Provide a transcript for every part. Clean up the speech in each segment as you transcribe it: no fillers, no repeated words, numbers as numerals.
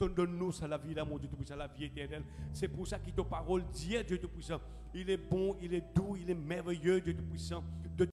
Donne-nous ça la vie là, mon Dieu Tout-Puissant, la vie éternelle. C'est pour ça que ta parole dit, Dieu Tout-Puissant, il est bon, il est doux, il est merveilleux, Dieu Tout-Puissant. De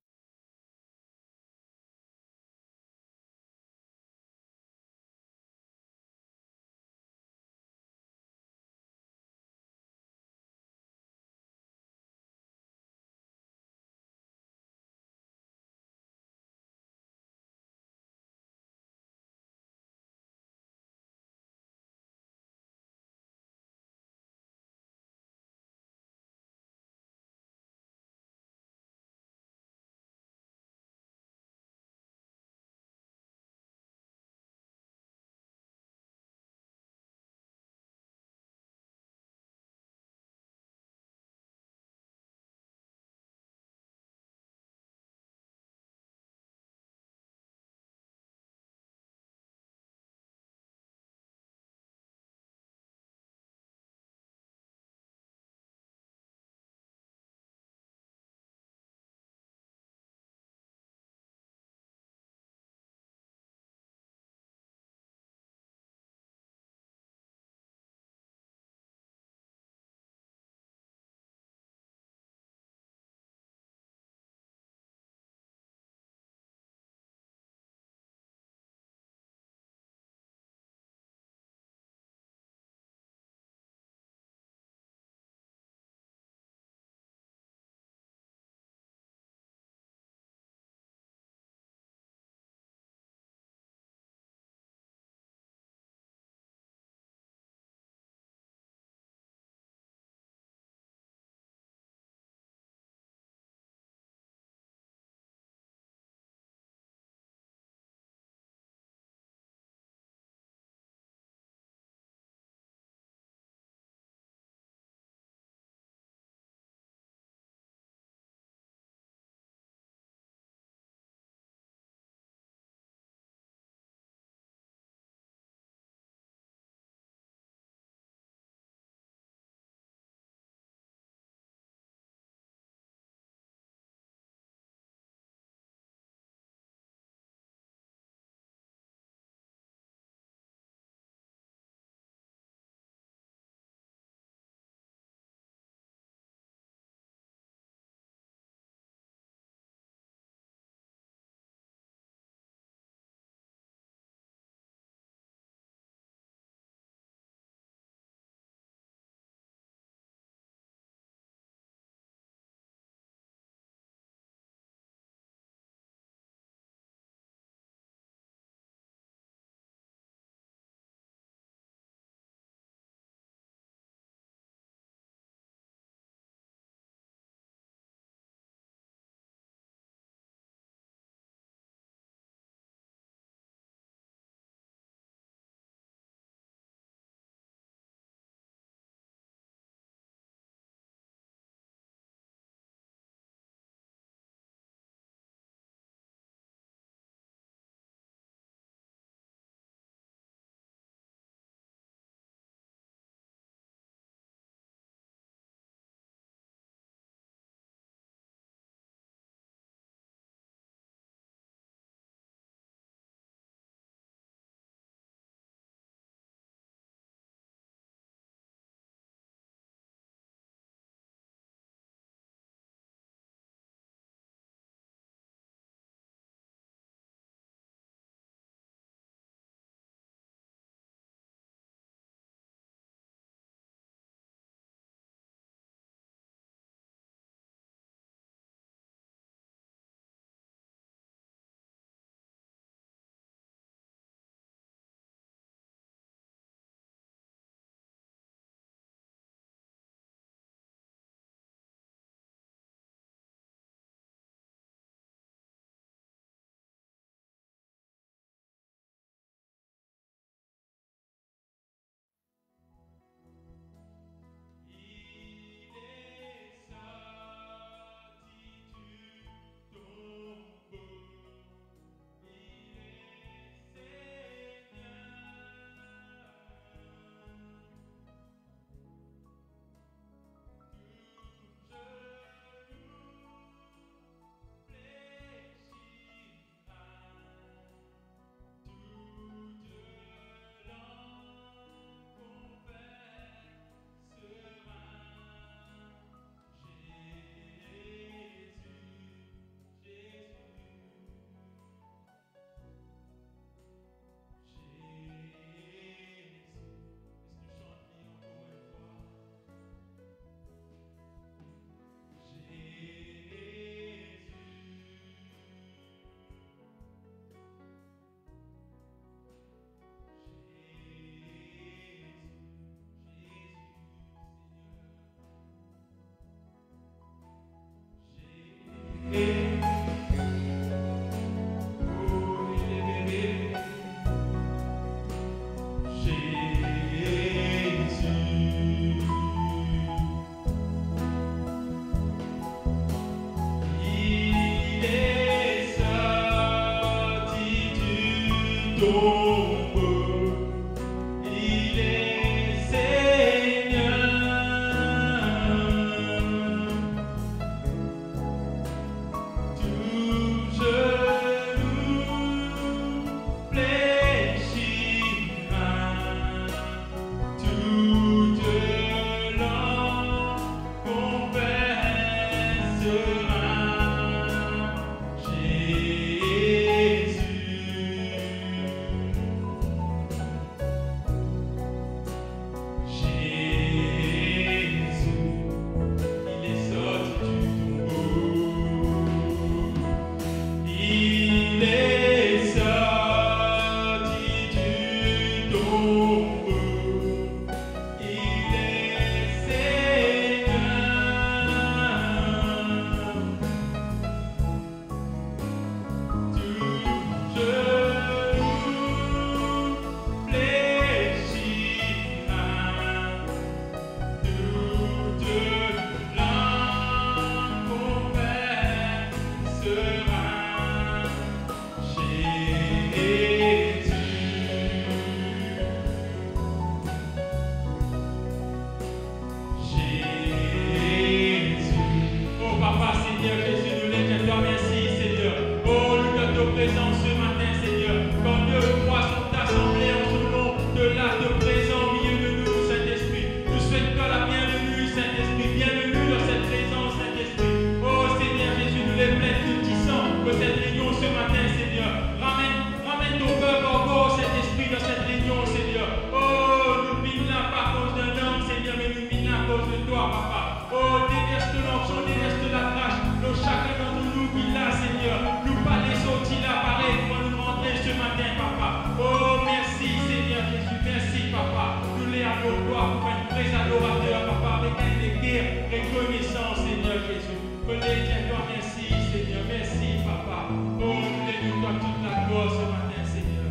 très adorateur, papa, avec un équerre, reconnaissance, Seigneur Jésus. Que les toi merci, Seigneur, merci, papa. Oh, nous toi toute la gloire ce matin, Seigneur.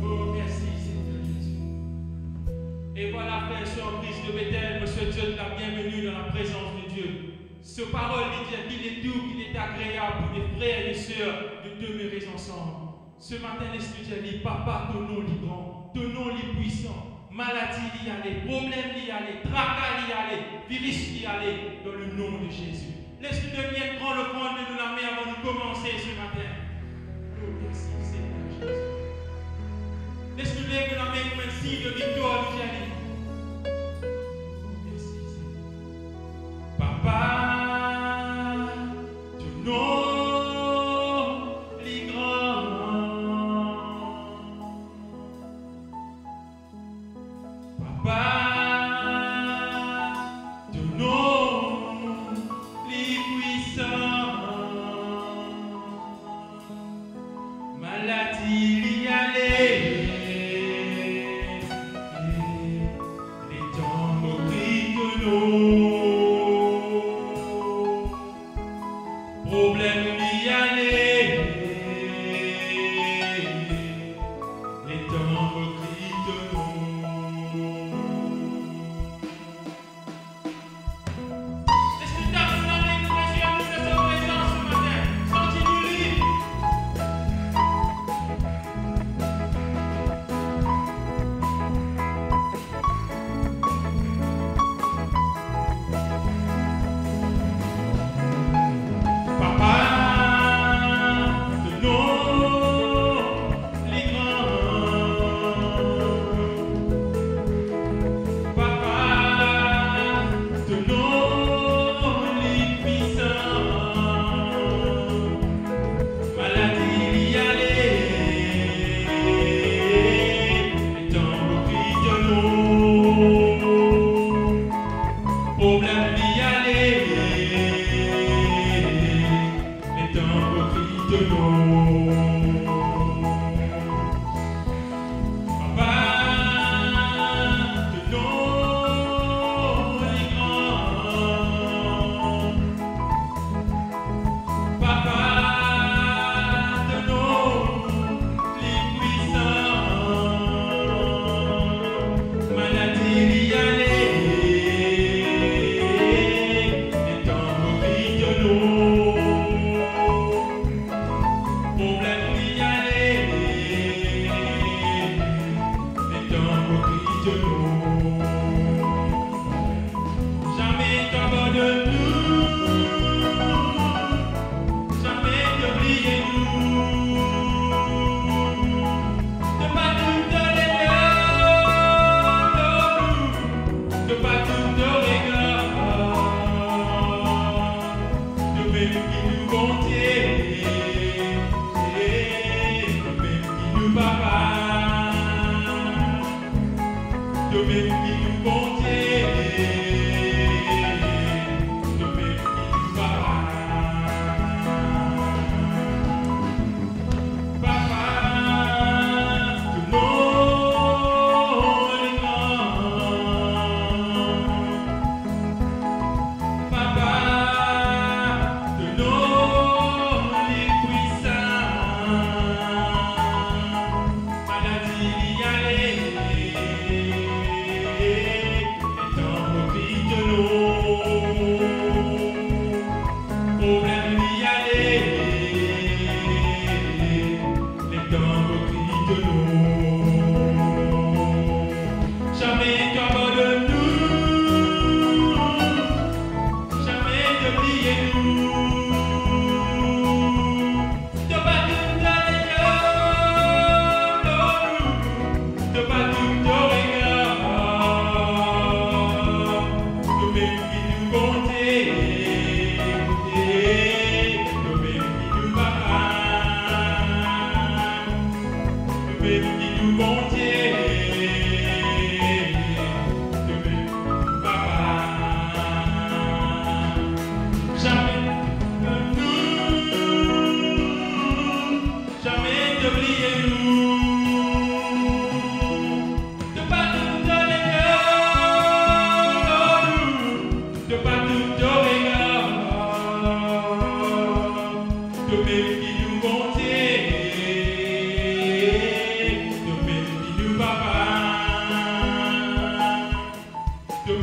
Oh, merci, Seigneur Jésus. Et voilà, frère, sur Christ de Bethel, Monsieur Dieu, la bienvenue dans la présence de Dieu. Ce parole dit qu'il est doux, qu'il est agréable pour les frères et les sœurs de demeurer ensemble. Ce matin, l'Esprit Dieu dit, papa, ton nom est grand, ton nom est puissant. Maladie y aller, problème y aller, tracas y aller, virus y aller, dans le nom de Jésus. Laisse-nous devenir grand le fond de nous la main avant de commencer ce matin. Oh, merci, Seigneur Jésus. Laisse-nous lever la main comme un signe de victoire de Jésus. Merci, Seigneur. Papa, tu nom les grands. Papa, tu nom les puissants. Maladie y aller. Les temps me crient de l'eau. Problème y aller. Les temps me crient de l'eau. Laisse-nous taper dans les présents de sa présence ce matin. Sentez-nous libres. Papa, de nom les grands. Papa, de nom les puissants. Maladie y aller. Les temps me crient de l'eau. Problème y aller. Les temps me crient de l'eau. Papa, de nom les grands. Papa, de nom les puissants. Maladie y aller. Les temps me crient de l'eau. Problème y aller. Les temps me crient de l'eau. Jamais t'abandonne-nous. Jamais t'oubliez-nous. De pas tout te régler. De pas tout te régler. De même qui nous contient. De même qui nous papa. De même qui nous contient. De même qui nous papa. Papa, de nom les grands. Papa, de nom les puissants. Maladie y aller. Les temps me crient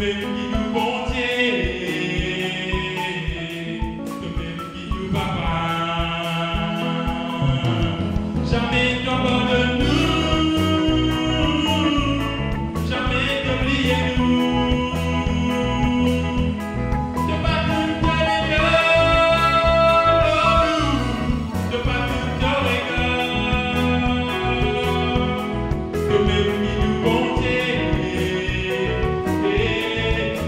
même qui nous bontier, toi-même qui nous papa. Jamais t'abandonnes-nous, jamais t'oublies-nous. De pas tout te regarder, de pas tout te regarder. Toi-même qui nous bontier, toi-même qui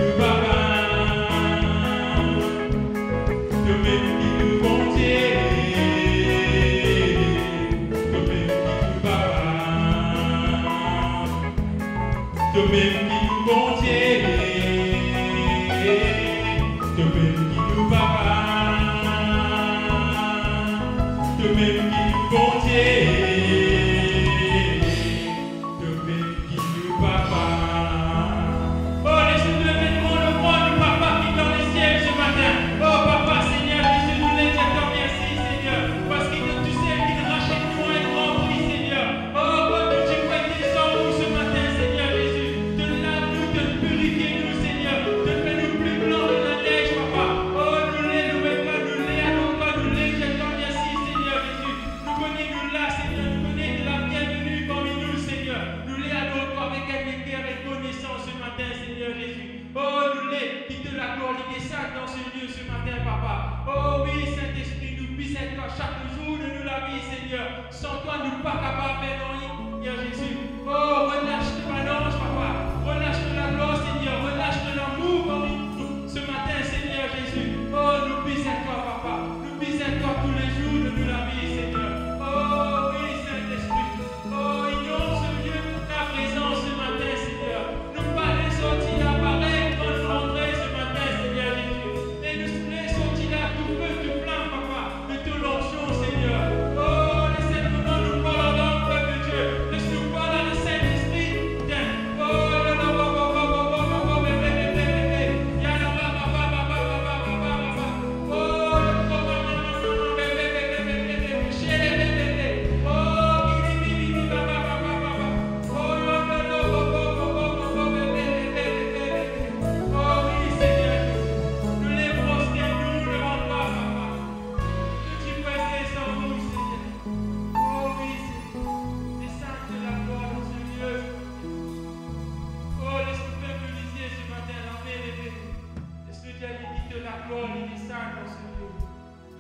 nous papa. Toi-même qui nous bontier. Toi-même qui nous bontier, toi-même qui nous papa, toi-même qui nous bontier, toi-même qui nous papa. Oh, laissez-nous lever le monde, papa qui est dans les ciels ce matin. Oh, papa, Seigneur, Jésus, nous les disons merci, Seigneur, parce que tu sais qu'il rachète nous un grand prix, Seigneur. Oh, God, tu peux descendre nous ce matin, Seigneur Jésus. De lave-nous, de purifier-nous, Seigneur. De faire-nous plus blancs que la neige, papa. Oh, nous les louons, nous les adorons, nous les jetons merci, Seigneur Jésus. Nous connaissons là, Seigneur, nous connaissons de la bienvenue parmi nous, Seigneur. Nous les adorons avec un cœur et connaissance ce matin, Seigneur Jésus. Oh, nous les qui te la gloire, les descends dans ce lieu ce matin, papa. Oh oui, Saint-Esprit, nous puisses être là chaque jour de nous la vie, Seigneur. Sans toi, nous ne sommes pas capables de faire rien, Seigneur Jésus. Oh, relâche de l'ange, papa. Relâche de la gloire, Seigneur. Relâche de l'amour parmi nous ce matin, Seigneur Jésus. Oh, nous puisses être toi, papa. Nous puisses être toi tous les jours de nous la vie, Seigneur. Oh, oui, Saint-Esprit. Oh, ignore ce lieu de ta présence ce matin, Seigneur. Nous pas les sortir là, pareil, quand nous rentrer ce matin, Seigneur Jésus. Et nous les sortir là, tout feu, tout flamme, papa, de ton onction, Seigneur. Oh, laissez-nous nous parler dans le peuple de Dieu. Laisse-nous parler le Saint-Esprit.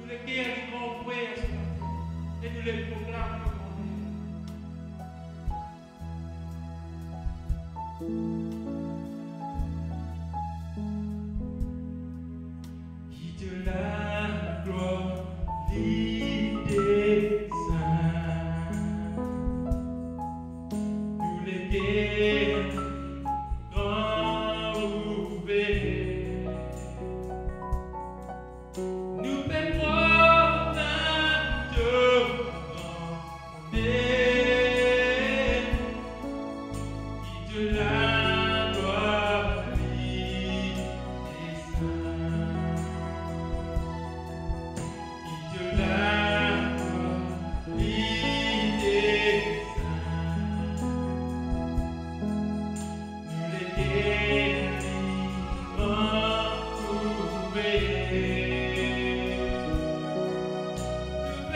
Nous les guerres du grand frère ce matin et nous les proclamons le grand Dieu. Qui te la gloire, l'idée sainte, nous les guerres grands ouverts. Nous faites qui te la gloire, l'idée sainte, qui te la gloire, l'idée sainte, nous les guéris entrouvés. Qui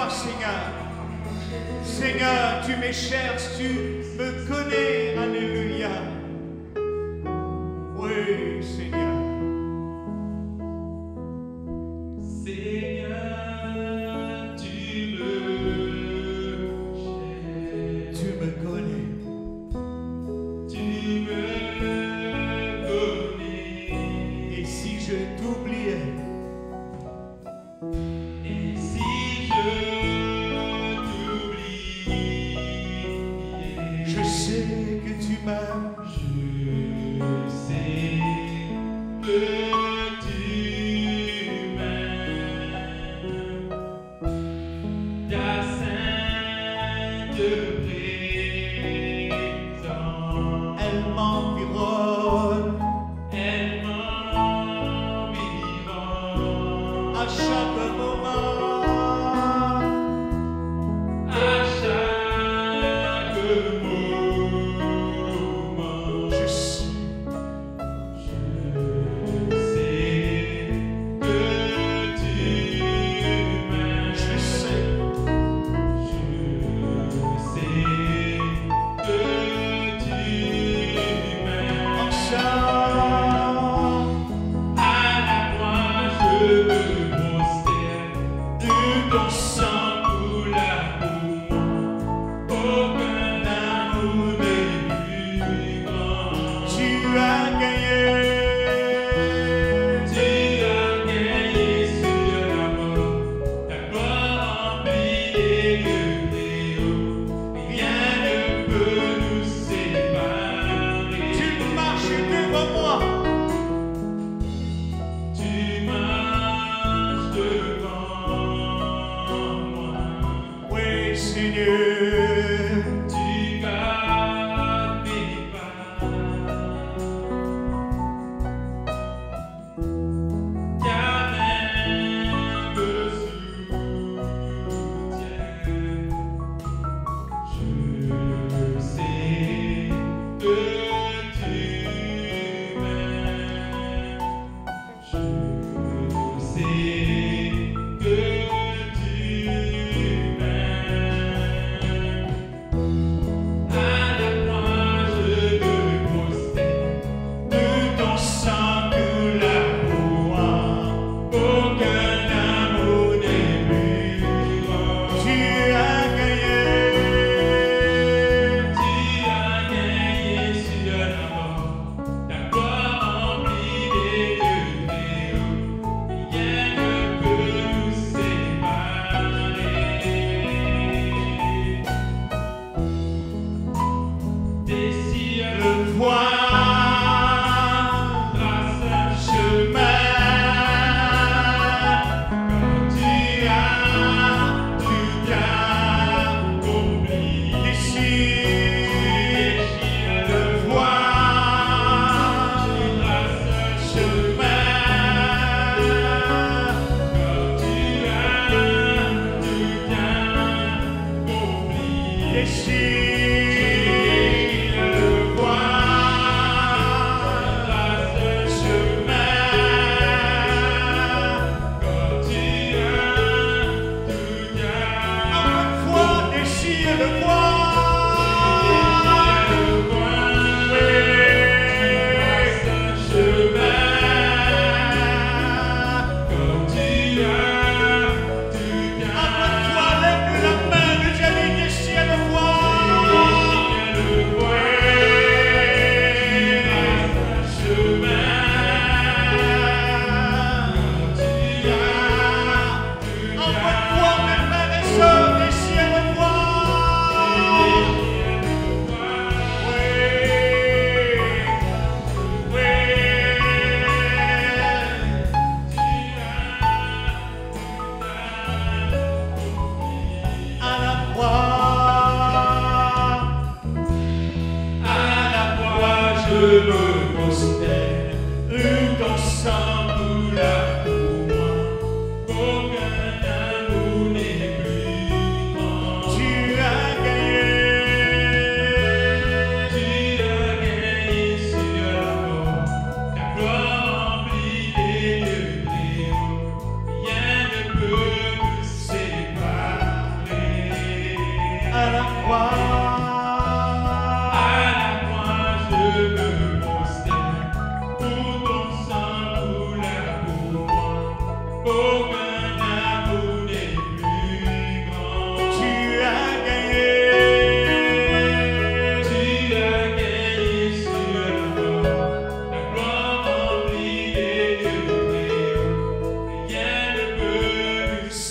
toi, Seigneur. Seigneur, tu me cherches, tu me connais. Alléluia. Oui, Seigneur.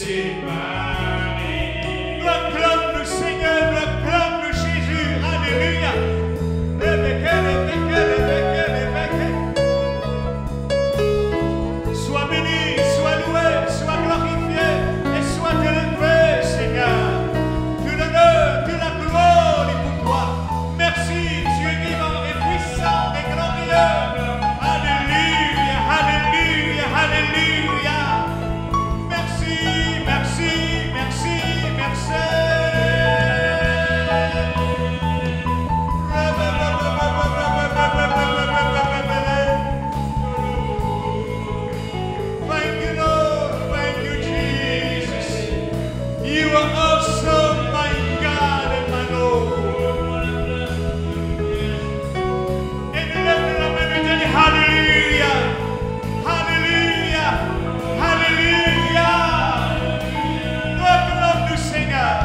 séparés. Nous acclamons le Seigneur, nous acclamons le Jésus. Alléluia. Sois béni, sois loué, sois glorifié et sois élevé, Seigneur. Tout l'honneur, toute la gloire est pour toi. Merci, Dieu vivant et puissant et glorieux. Alléluia, alléluia, alléluia. Merci, merci, merci, merci. Thank you, Lord. Thank you, Jesus. You are awesome, my God and my Lord. And hallelujah, hallelujah, hallelujah. Nous acclamons le Seigneur.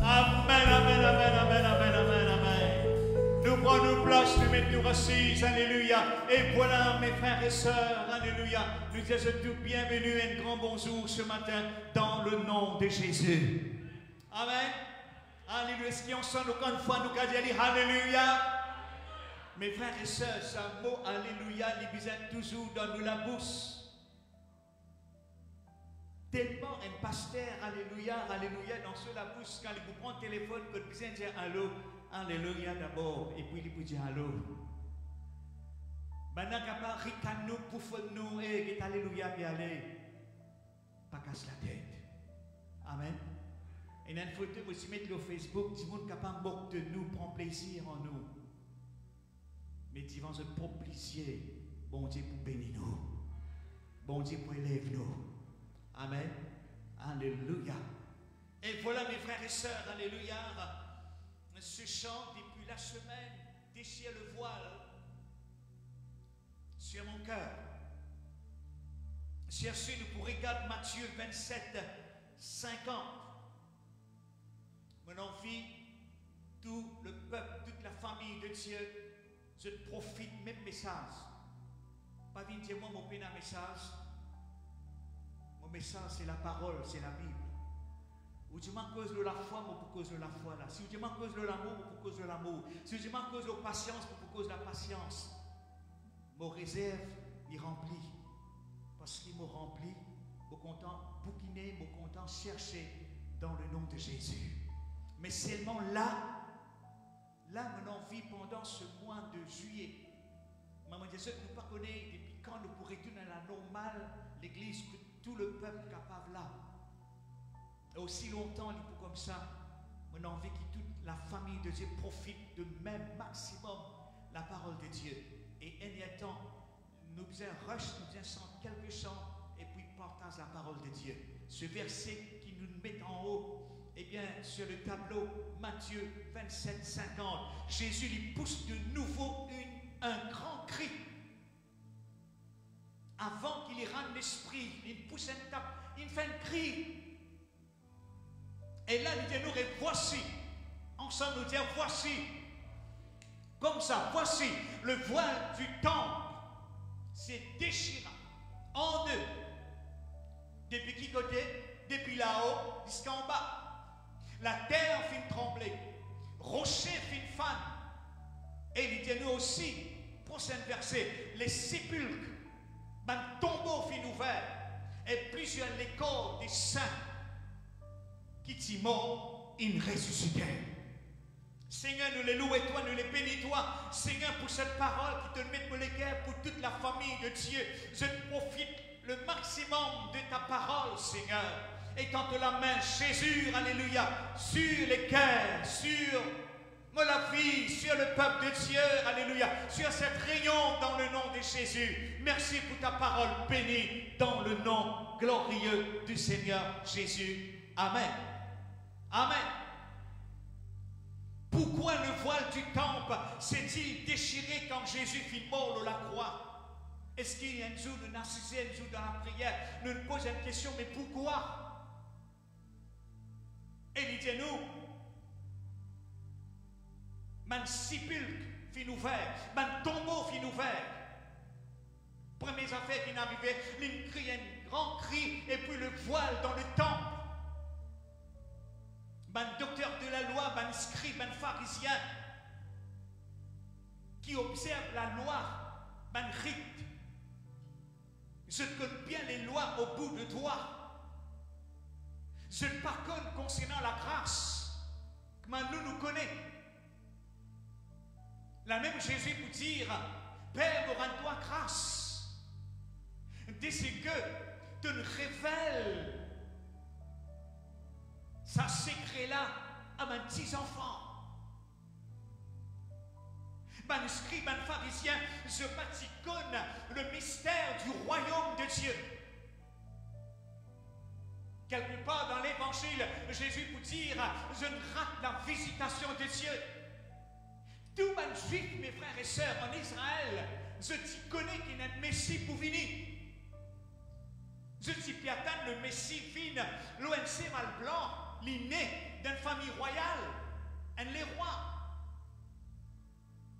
Amen, amen, amen, amen, amen, amen, amen. Nous prenons place, nous mettons assises, alléluia. Et voilà, mes frères et sœurs, alléluia. Nous disons tout bienvenue et un grand bonjour ce matin dans le nom de Jésus. Amen. Alléluia. Est-ce qu'on sent encore une fois nous qu'à dire alléluia? Mes frères et sœurs, ce mot alléluia, il vient toujours dans nous la bouche. Tellement un pasteur, alléluia, alléluia, dans ce la bouche, quand il vous prend le téléphone, que vous dire allô, alléluia d'abord, et puis il vous dit allô. Maintenant, quand on ricane nous, pouffe nous, et que alléluia, puis allez, pas casse la tête. Amen. Et dans une photo, vous aussi mettez au Facebook, tout le monde capable de nous, prend plaisir en nous. Mais disons, je prends plaisir, bon Dieu pour bénir nous, bon Dieu pour élever nous. Amen. Alléluia. Et voilà mes frères et sœurs, alléluia, ce chant depuis la semaine déchire le voile sur mon cœur. Cherchez, nous pour regarder Matthieu 27, 50. Mon envie, tout le peuple, toute la famille de Dieu, je profite même message. Pas venir dire moi mon pénin message. Mon message c'est la parole, c'est la Bible. Ou tu m'en causes de la foi, moi pour cause de la foi là. Si tu m'en causes de l'amour, moi pour cause de l'amour. Si tu m'en causes de patience, moi pour cause de la patience. Mon réserve, il remplit. Parce qu'il m'a rempli, mon content bouquiner, mon content chercher dans le nom de Jésus. Mais seulement là, mon envie pendant ce mois de juillet, maman dit ça, nous ne pas connaître depuis quand nous pourrions retourner à la normale, l'église, que tout le peuple capable là. Et aussi longtemps, il faut comme ça, mon envie que toute la famille de Dieu profite de même maximum la parole de Dieu. Et en y temps, nous faisons rush, nous faisons chanter quelques chants et puis partage la parole de Dieu. Ce verset qui nous met en haut, eh bien, sur le tableau, Matthieu 27, 50, Jésus lui pousse de nouveau un grand cri. Avant qu'il y rende l'esprit, il pousse une tape, il fait un cri. Et là, il dit nous, voici, ensemble, nous disons voici, comme ça, voici, le voile du temple s'est déchiré en deux. Depuis qui côté? Depuis là-haut jusqu'en bas. La terre fit trembler, rocher fit fan. Et il dit nous aussi, prochain verset, les sépulcres, un tombeau fit ouvert, et plusieurs les corps des saints qui t'y morts, ils ressuscitèrent. Seigneur, nous les louons et toi, nous les bénis toi. Seigneur, pour cette parole qui te met pour les guerres, pour toute la famille de Dieu. Je profite le maximum de ta parole, Seigneur. Et tente la main, Jésus, alléluia, sur les cœurs, sur la vie, sur le peuple de Dieu, alléluia, sur cette réunion dans le nom de Jésus. Merci pour ta parole bénie dans le nom glorieux du Seigneur Jésus. Amen. Amen. Pourquoi le voile du temple s'est-il déchiré quand Jésus fit mort de la croix? Est-ce qu'il y a un jour de narcissisme, un jour dans la prière, nous nous posons une question, mais pourquoi? Et il dit nous, man sépulcre fit ouvert, man tombeau fit ouvert. fait qu'il arrivait, il criait un grand cri, et puis le voile dans le temple. Ben docteur de la loi, ben scribe, ben pharisien, qui observe la loi, ben rite. Je connais bien les lois au bout de doigt. Je ne pardonne concernant la grâce, que nous connaissons. La même Jésus pour dire, Père, rends-toi grâce. Dès que tu nous révèles ça secret-là à mes petits enfants. Ben scribe, ben pharisien, je bâticonne le mystère du royaume de Dieu. Quelque part dans l'évangile, Jésus pour dire, je ne rate la visitation de Dieu. Tout man juif, mes frères et sœurs, en Israël, je t'y connais qu'il y a un Messie pour venir. Je t'y puis attendre le Messie fin, l'ONC mal blanc, l'inné d'une famille royale, un les rois.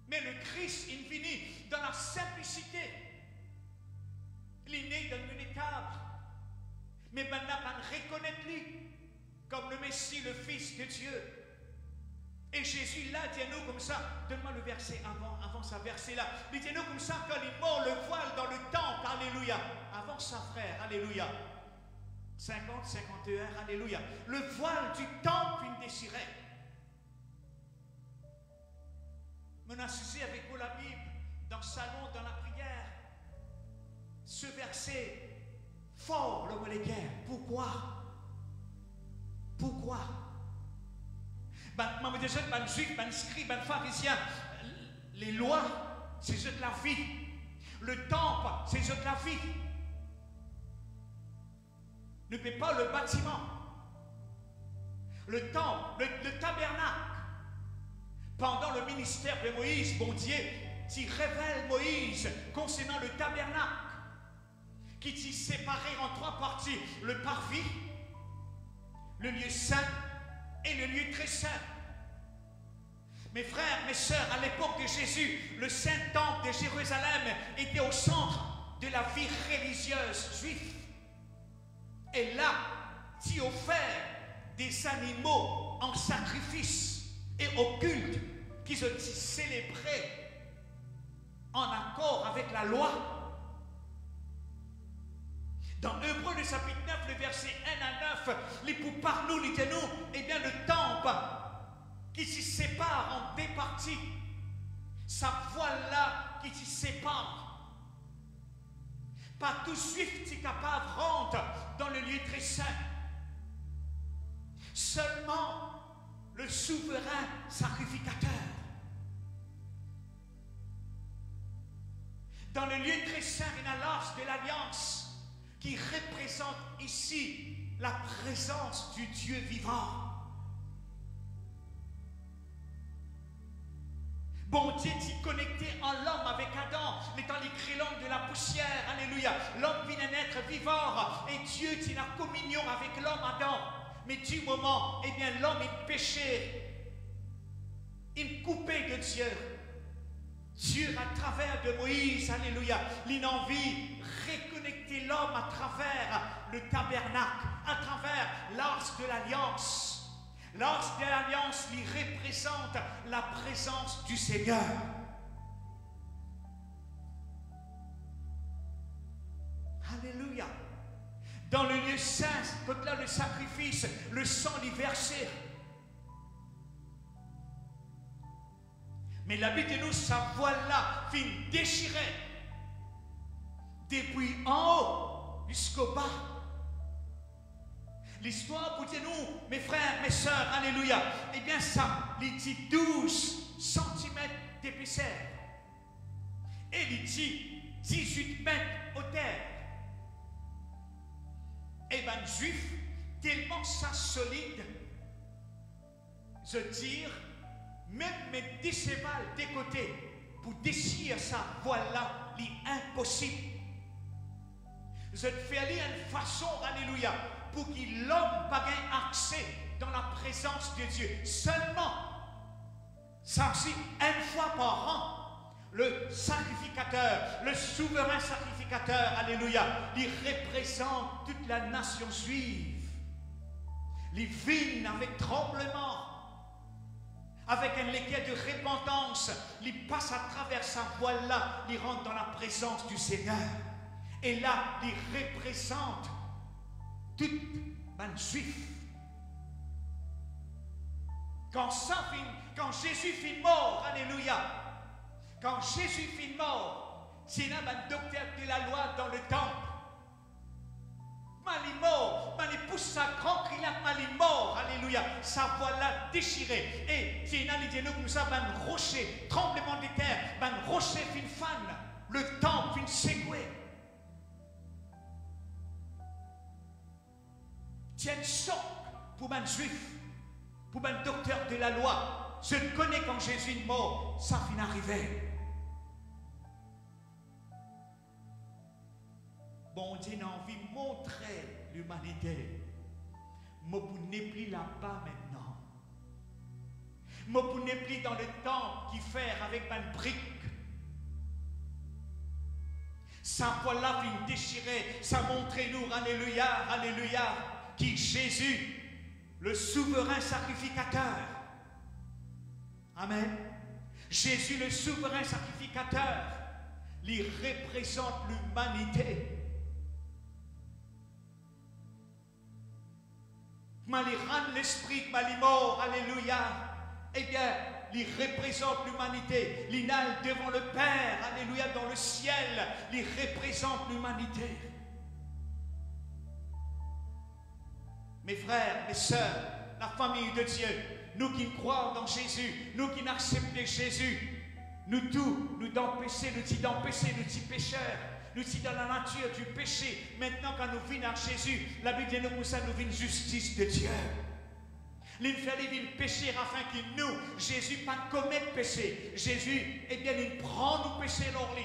Mais le Christ, il finit dans la simplicité. L'inné d'un étable. Mais maintenant, on reconnaît lui comme le Messie, le Fils de Dieu. Et Jésus là, dit-nous comme ça, donne-moi le verset avant ce verset-là. Il dit-nous comme ça, quand il mord le voile dans le temple, alléluia. Avant ça, frère, alléluia. 50, 51, alléluia. Le voile du temple, il déchirait. On a assisté avec vous la Bible, dans le salon, dans la prière. Ce verset, fort, l'homme de guerre. Pourquoi? Pourquoi? Ben, déjà, ben, juif, ben, scribe, ben, pharisien, les lois, c'est juste de la vie. Le temple, c'est juste de la vie. Ne paie pas le bâtiment. Le temple, le tabernacle. Pendant le ministère de Moïse, bon Dieu, tu révèles Moïse concernant le tabernacle, qui t'y séparé en trois parties, le parvis, le lieu saint et le lieu très saint. Mes frères, mes sœurs, à l'époque de Jésus, le Saint-Temple de Jérusalem était au centre de la vie religieuse juive. Et là, tu offert des animaux en sacrifice et au culte qui se célébraient en accord avec la loi. Dans Hébreux, le chapitre 9, le verset 1 à 9, les pour par nous, les nous, eh bien le temple qui se sépare en deux parties, sa voile-là qui se sépare. Pas tout juif qui est capable de rentrer dans le lieu très saint. Seulement le souverain sacrificateur. Dans le lieu très saint, il y a l'arche de l'alliance qui représente ici la présence du Dieu vivant. Bon Dieu t'y connecté en l'homme avec Adam, mettant les crélons de la poussière, alléluia. L'homme vient un être vivant et Dieu t'y la communion avec l'homme Adam. Mais du moment, eh bien l'homme est péché, il coupé de Dieu. Dieu à travers de Moïse, alléluia, il a envie de reconnecter l'homme à travers le tabernacle, à travers l'arche de l'alliance. L'arche de l'alliance lui représente la présence du Seigneur. Alléluia. Dans le lieu saint, quand là le sacrifice, le sang lui versé. Mais la Bible de nous, sa voile-là, fin déchirée. Depuis en haut jusqu'au bas. L'histoire pour dire nous, mes frères, mes sœurs, alléluia, eh bien ça, il dit 12 cm d'épaisseur. Et il dit 18 mètres au terre. Et bien, juif, tellement ça solide, je tire, même mes 10 chevals des côtés, pour déchirer ça, voilà, l'impossible. Je fais aller une façon, alléluia, pour que l'homme pas ait accès dans la présence de Dieu. Seulement, ça aussi, une fois par an, le sacrificateur, le souverain sacrificateur, alléluia, il représente toute la nation juive. Il vient avec tremblement, avec un légué de repentance, il passe à travers sa voile-là, il rentre dans la présence du Seigneur. Et là, il représente toute la juif. Quand Jésus finit mort, alléluia, quand Jésus finit mort, c'est là un docteur de la loi dans le temple. Malimort, pousse sa grand cri là, Malimort, alléluia, sa voix là déchirée. Et c'est là, il dit nous comme ça, un rocher, tremblement de terre, un rocher fin fan, le temple fin secoué. Tiens choc pour un juif, pour un docteur de la loi. Je ne connais quand Jésus est mort, ça finit arrivé. Bon Dieu a envie de montrer l'humanité. Mais vous n'êtes plus là-bas maintenant. Mais vous n'êtes plus dans le temple qui fait avec une brique. Sa voix-là vient déchirer, ça montre-nous, alléluia, alléluia, qui Jésus, le souverain sacrificateur. Amen. Jésus, le souverain sacrificateur, il représente l'humanité. Malirand l'esprit, malimort, alléluia. Eh bien, il représente l'humanité. L'inal devant le Père, alléluia, dans le ciel, il représente l'humanité. Mes frères, mes sœurs, la famille de Dieu, nous qui croyons dans Jésus, nous qui acceptons Jésus, nous tous, nous d'empêcher, nous sommes d'empêcher, nous sommes pécheurs. Nous sommes dans la nature du péché. Maintenant, quand nous venons à Jésus, la Bible dit nous ça, nous venons justice de Dieu. Il fallait venir pécher afin que nous, Jésus, pas commettre péché. Jésus, eh bien, il prend nos péchés dans lui.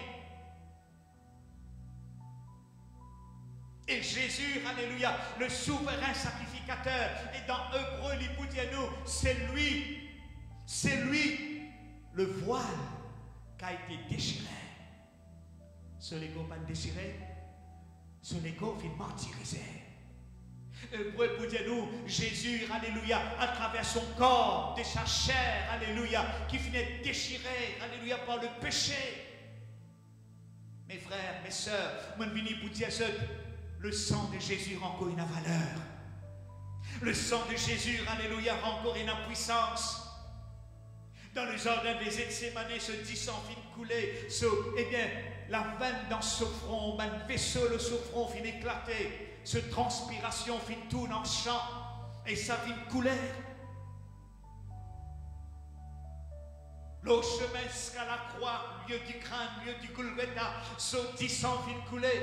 Et Jésus, alléluia, le souverain sacrificateur, et dans Hébreu, il vous dit à nous, c'est lui, le voile qui a été déchiré. Ce légo pas déchiré, ce légo vient martyrisé. Hébreu vous dit à nous, Jésus, alléluia, à travers son corps, de sa chair, alléluia, qui venait déchirer, alléluia, par le péché. Mes frères, mes sœurs, moi je viens vous dire ça. Le sang de Jésus a encore une valeur. Le sang de Jésus, alléluia, a encore une puissance. Dans le jardin des Gethsémane, ce 10 sang fin coulé, eh bien, la veine dans ce front, un vaisseau, le front fin éclaté, ce transpiration fin tout dans le champ, et ça fin couler. Le chemin jusqu'à la croix, lieu du crâne, lieu du Golgotha, ce 10 sang fin coulé.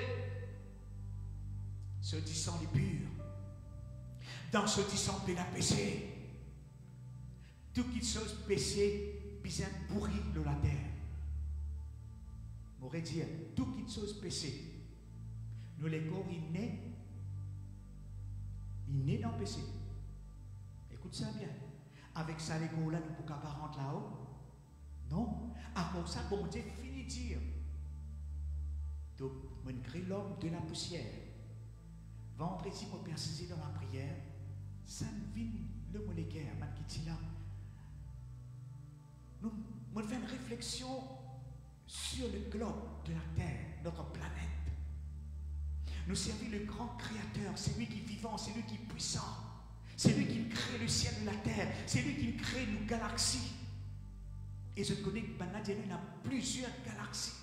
Ce 10 sang est pur. Dans ce 10 sang, il a péché. Tout qui chose péché, bien pourri de la terre. M'aurait dit, tout qui chose péché. Nous les corps, il naît dans le péché. Écoute ça bien. Avec ça, les corps là, nous ne pouvons pas rentrer là-haut. Non. À cause ça, bon Dieu finit de dire. Donc, on crée l'homme de la poussière. Vendredi, on persiste dans la prière. Ça ne vient le molécaire, man qui dit là. Nous faisons une réflexion sur le globe de la Terre, notre planète. Nous servons le grand créateur, c'est lui qui est vivant, c'est lui qui est puissant. C'est lui qui crée le ciel et la terre, c'est lui qui crée nos galaxies. Et je connais que Banadieu a plusieurs galaxies.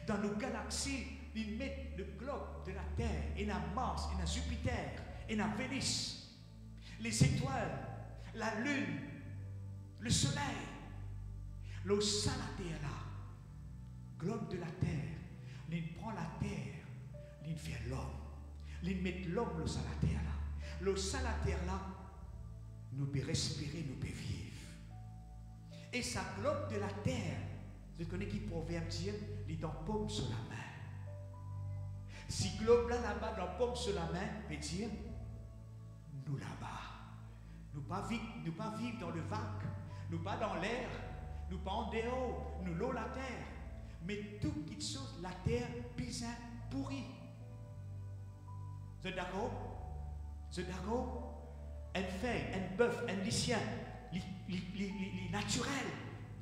Dans nos galaxies, ils mettent le globe de la Terre, et la Mars, et la Jupiter, et la Vénus, les étoiles, la Lune, le Soleil, le Salaterre là, globe de la Terre, il prend la Terre, il fait l'homme, il met l'homme le Salaterre là, le Salaterre là, nous peut respirer, nous peut vivre. Et sa globe de la Terre, je connais qui proverbe dire, il est en paume sur la main. Si globe là-bas, dans paume sur la main, veut dire, nous là-bas. Nous pas vivre dans le vague, nous pas dans l'air, nous pas en dehors, nous l'eau la terre. Mais toute petite chose, la terre, pisin, pourri. Vous êtes d'accord? Vous êtes d'accord? Un fait, un bœuf, un lycien, les naturel,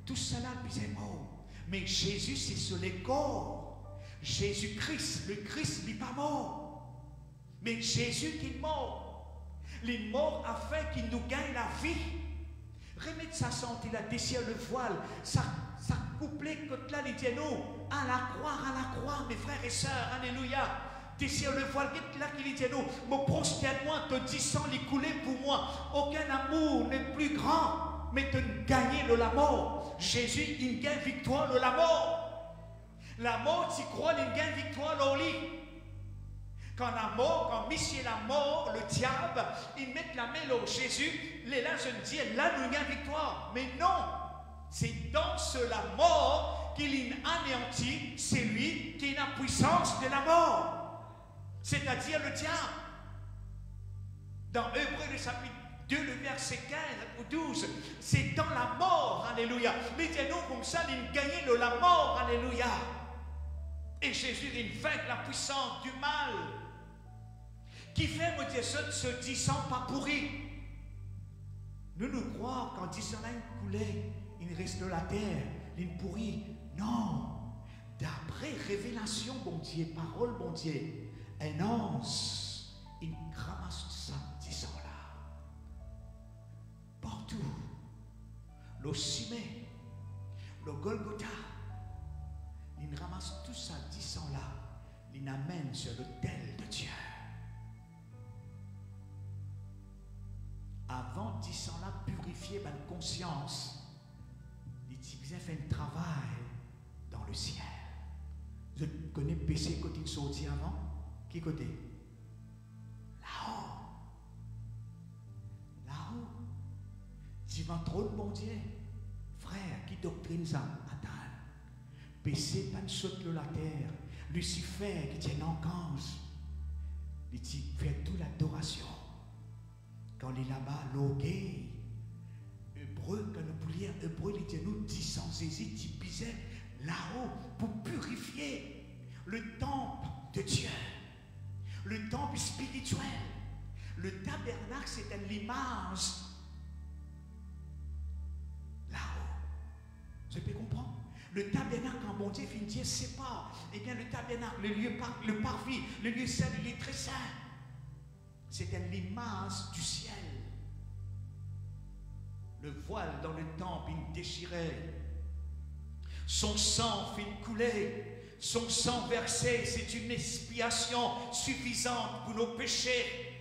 tout cela, pisin mort. Mais Jésus, c'est sur les corps. Jésus-Christ, le Christ n'est pas mort. Mais Jésus qui est mort. Les morts afin qu'il nous gagne la vie. Remettre sa santé, la dessert le voile, ça couplé que là, les dianos, à la croix, mes frères et sœurs, alléluia. Dessert le voile, là qui les dianos, mon prosterne-moi, te disant les coulées pour moi. Aucun amour n'est plus grand, mais de gagner la mort. Jésus, il gagne victoire de la mort. La mort, tu crois, il gagne victoire au lit. Quand la mort, quand Michel la mort, le diable, ils mettent la main sur Jésus, les là, je dis, là, nous gagnons victoire. Mais non, c'est dans la mort qu'il anéantit celui qui a la puissance de la mort, c'est-à-dire le diable. Dans Hébreux, le chapitre 2, le verset 15 ou 12, c'est dans la mort, alléluia. Mais nous, comme ça, il gagne la mort, alléluia. Et Jésus, il vainc la puissance du mal. Qui fait, me dire, ce disant pas pourri. Nous croyons qu'en disant là, il coulait, il reste de la terre, il pourrit. Non. D'après révélation, bon Dieu, parole, bon Dieu, un ange, il ramasse ça, disant là. Partout. Le Simé, le Golgotha, il ramasse tout ça, disant là, il amène sur l'autel de Dieu. Avant, disant là, purifier ma conscience, il disait fait un travail dans le ciel. Vous connaissez le péché quand il sortit avant? Qui côté? Là-haut. Là-haut. Tu vas trop de bon Dieu. Frère, qui doctrine ça? Attends. Péché, pas de saute de la terre. Lucifer, qui tient en cause. Il dit, fait toute l'adoration. Quand il est là-bas, l'ogé, hébreu, quand nous poulions, hébreu, il dit, nous, disant Jésus, tu pisais là-haut pour purifier le temple de Dieu, le temple spirituel. Le tabernacle, c'était l'image là-haut. Vous pouvez comprendre? Le tabernacle, quand bon Dieu finit, Dieu sépare. Eh bien, le tabernacle, le lieu, le parvis, le lieu saint, il est très saint. C'était l'image du ciel. Le voile dans le temple, il déchirait. Son sang fit couler. Son sang versé, c'est une expiation suffisante pour nos péchés.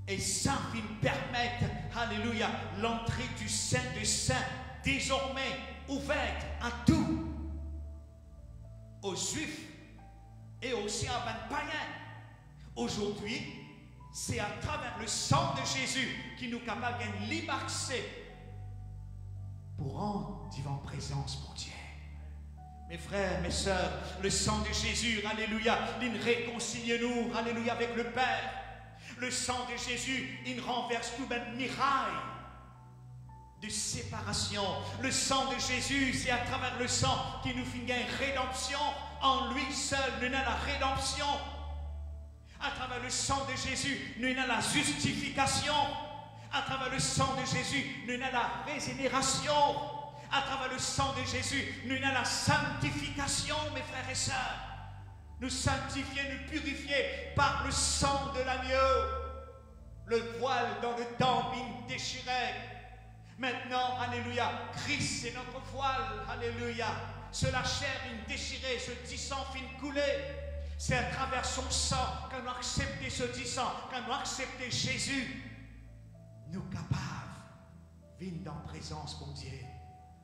Et ça fit permettre, alléluia, l'entrée du Saint des Saints, désormais ouverte à tous, aux Juifs et aussi à les païens. Aujourd'hui, c'est à travers le sang de Jésus qui nous capable de liberté pour rendre divine présence pour Dieu. Mes frères, mes sœurs, le sang de Jésus, alléluia, il réconcilie nous, alléluia, avec le Père. Le sang de Jésus, il renverse tout un miraille de séparation. Le sang de Jésus, c'est à travers le sang qui nous fait une rédemption. En lui seul, nous avons la rédemption. À travers le sang de Jésus, nous avons la justification. À travers le sang de Jésus, nous avons la régénération. À travers le sang de Jésus, nous avons la sanctification, mes frères et sœurs. Nous sanctifier, nous purifier par le sang de l'agneau. Le voile dans le temple, il déchirait. Maintenant, alléluia, Christ c'est notre voile, alléluia. Sur la chair, il déchirait, ce dit sang fin couler. C'est à travers son sang qu'on a accepté ce dit sang, qu'on a accepté Jésus. Nous capables, vivre dans la présence de Dieu.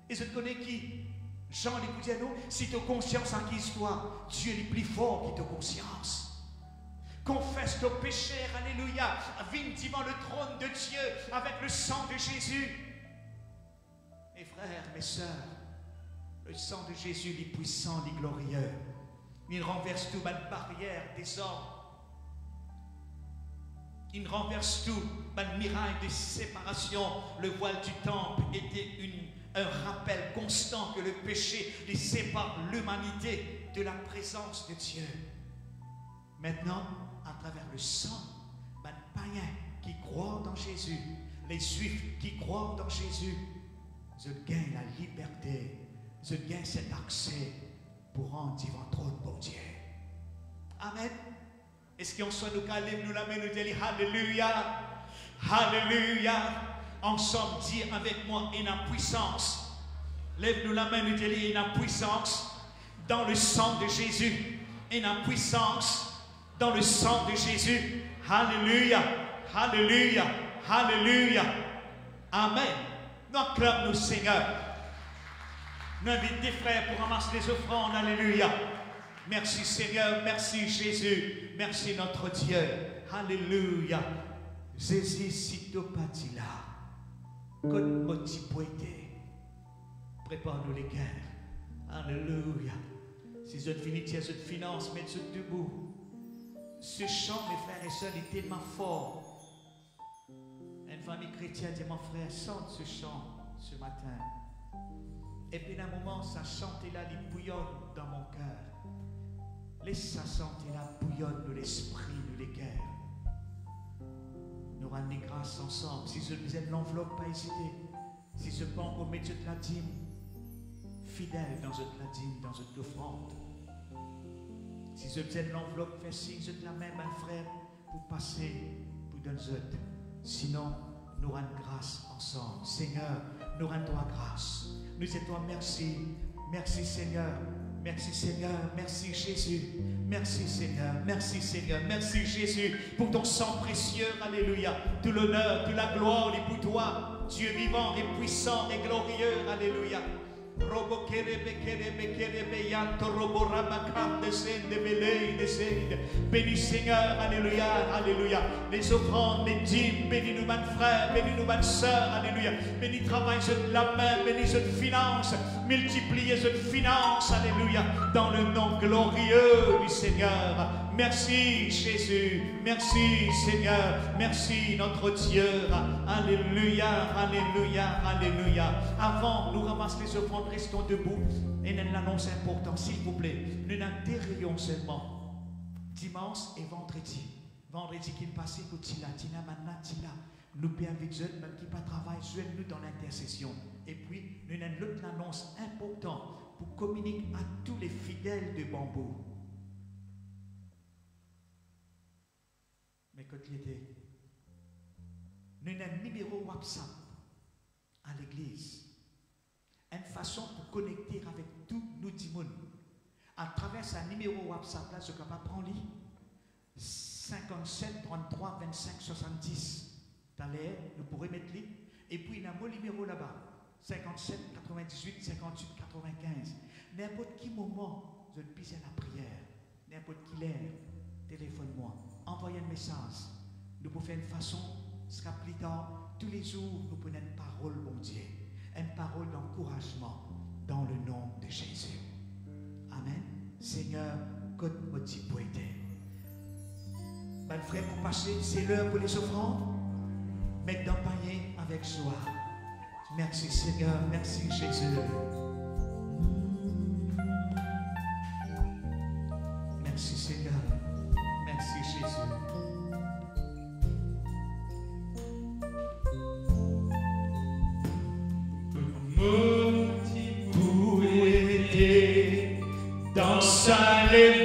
Et je connais qui? Jean Lécoutiano, si tu as conscience en qui histoire, Dieu est plus fort que tu as conscience. Confesse ton péché, alléluia, viens devant le trône de Dieu avec le sang de Jésus. Mes frères, mes sœurs, le sang de Jésus est puissant, il est glorieux. Il renverse toute la barrière des hommes. Il renverse tout. Le miracle de séparation, le voile du temple était un rappel constant que le péché les sépare l'humanité de la présence de Dieu. Maintenant, à travers le sang, les païens qui croient dans Jésus, les juifs qui croient dans Jésus, je gagne la liberté, je gagne cet accès pour rendre devant le trône pour Dieu. Amen. Est-ce qu'on soit nous calmes, nous la main, nous disons Alléluia, Alléluia. Ensemble, dire avec moi, et la puissance. Lève-nous la main, nous disons et la puissance dans le sang de Jésus. Et la puissance dans le sang de Jésus. Alléluia, Alléluia, Alléluia. Amen. Nous acclamons nos Seigneurs. Nous invitons des frères pour ramasser les offrandes. Alléluia. Merci Seigneur, merci Jésus, merci notre Dieu. Alléluia. Jésus, si tu pas dit là, comme motif poété, prépare-nous les cœurs. Alléluia. Si je finis, je te finance, mets-je debout. Ce chant, mes frères et sœurs, est tellement fort. Une famille chrétienne dit, mon frère, chante ce chant ce matin. Et puis d'un moment, ça chante là, il bouillonne dans mon cœur. Laisse ça chanter là, bouillonne de l'esprit, de les cœurs. Nous rendons grâce ensemble. Si je disais l'enveloppe, pas hésiter. Si je pense qu'on met de la dîme, fidèle dans cette la dîme, dans cette offrande. Si je disais l'enveloppe, fais signe de la même, un frère, pour passer, pour donner autres. Sinon, nous rendons grâce ensemble. Seigneur, nous rendons grâce. Nous disons merci. Merci Seigneur. Merci Seigneur, merci Jésus, merci Seigneur, merci Seigneur, merci Jésus pour ton sang précieux, alléluia. Tout l'honneur, toute la gloire est pour toi, Dieu vivant et puissant et glorieux, alléluia. Bénis Seigneur, alléluia, alléluia. Les offrandes, les dîmes, bénis-nous, ma frère, bénis-nous, ma soeur, alléluia. Bénis travail de la main, bénis cette finance, multipliez cette finance, alléluia, dans le nom glorieux du Seigneur. Merci Jésus, merci Seigneur, merci notre Dieu, alléluia, alléluia, alléluia. Avant, nous ramassons les offrandes, restons debout et nous l'annonce important, s'il vous plaît. Nous n'intérions seulement dimanche et vendredi. Vendredi qui est passé pour Tila, Tina, Manna, Tila. Nous payons vite jeunes, même qui pas travail, joignez-nous dans l'intercession. Et puis, nous avons l'autre annonce important pour communiquer à tous les fidèles de Bambou. Mais quand il était, nous avons un numéro WhatsApp à l'église. Une façon pour connecter avec tous nos dimons. À travers ce numéro WhatsApp, là, je suis capable de prendre 57 33 25 70. Dans l'air, nous pourrons mettre lui. Et puis, il y a mon numéro là-bas. 57 98 58 95. N'importe quel moment, je pisse à la prière. N'importe quelle heure, téléphone-moi. Envoyez un message. Nous pouvons faire une façon, ce sera plus tard. Tous les jours, nous prenons une parole, mon Dieu. Une parole d'encouragement dans le nom de Jésus. Amen. Seigneur, God motive pour aider. Ben, frère, pour passer, c'est l'heure pour les offrandes. Mettre dans le panier avec joie. Merci Seigneur, merci Jésus. Merci Seigneur, merci Jésus. Dans sa lèvre.